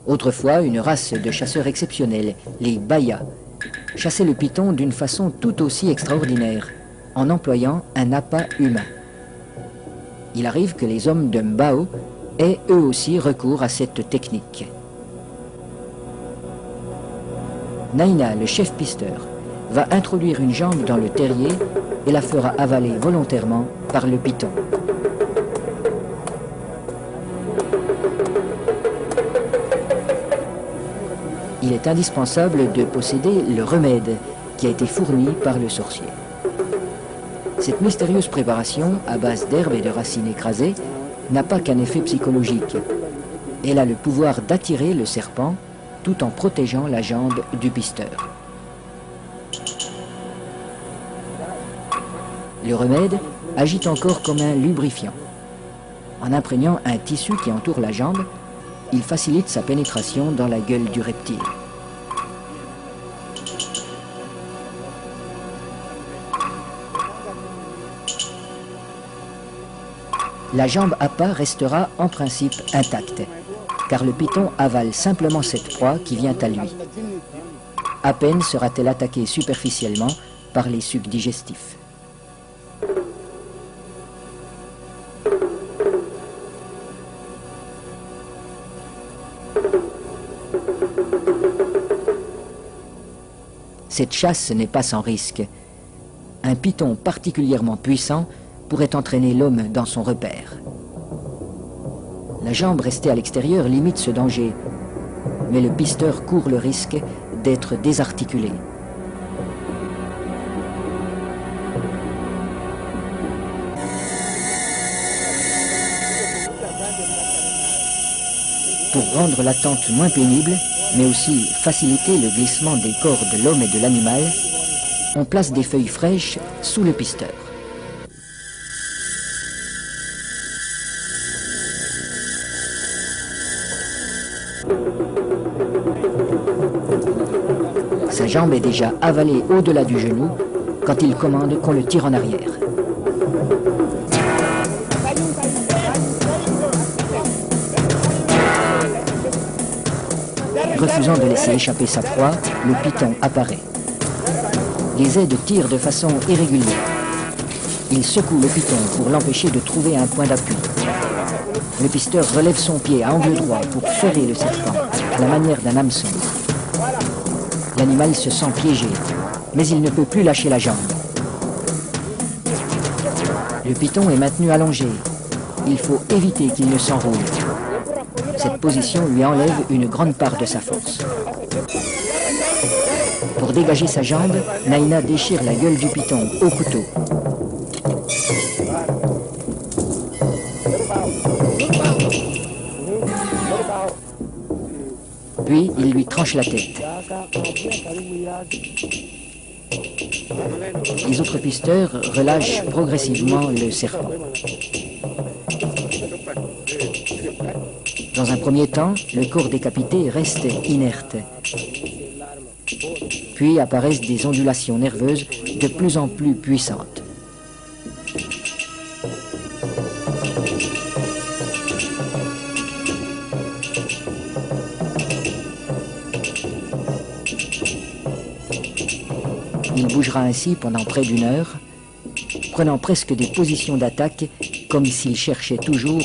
Autrefois, une race de chasseurs exceptionnels, les Bayas, chassaient le python d'une façon tout aussi extraordinaire, en employant un appât humain. Il arrive que les hommes de Mbao aient eux aussi recours à cette technique. Naina, le chef pisteur, va introduire une jambe dans le terrier et la fera avaler volontairement par le python. Il est indispensable de posséder le remède qui a été fourni par le sorcier. Cette mystérieuse préparation, à base d'herbes et de racines écrasées, n'a pas qu'un effet psychologique. Elle a le pouvoir d'attirer le serpent tout en protégeant la jambe du pisteur. Le remède agit encore comme un lubrifiant. En imprégnant un tissu qui entoure la jambe, il facilite sa pénétration dans la gueule du reptile. La jambe appât restera en principe intacte, car le python avale simplement cette proie qui vient à lui. À peine sera-t-elle attaquée superficiellement par les sucs digestifs. Cette chasse n'est pas sans risque. Un python particulièrement puissant pourrait entraîner l'homme dans son repère. La jambe restée à l'extérieur limite ce danger, mais le pisteur court le risque d'être désarticulé. Pour rendre l'attente moins pénible, mais aussi faciliter le glissement des corps de l'homme et de l'animal, on place des feuilles fraîches sous le pisteur. Sa jambe est déjà avalée au-delà du genou quand il commande qu'on le tire en arrière. Refusant de laisser échapper sa proie, le python apparaît. Les aides tirent de façon irrégulière. Il secoue le python pour l'empêcher de trouver un point d'appui. Le pisteur relève son pied à angle droit pour ferrer le serpent, à la manière d'un hameçon. L'animal se sent piégé, mais il ne peut plus lâcher la jambe. Le python est maintenu allongé. Il faut éviter qu'il ne s'enroule. Cette position lui enlève une grande part de sa force. Pour dégager sa jambe, Naina déchire la gueule du python au couteau. Puis, il lui tranche la tête. Les autres pisteurs relâchent progressivement le serpent. Dans un premier temps, le corps décapité reste inerte. Puis apparaissent des ondulations nerveuses de plus en plus puissantes. Il bougera ainsi pendant près d'une heure, prenant presque des positions d'attaque comme s'il cherchait toujours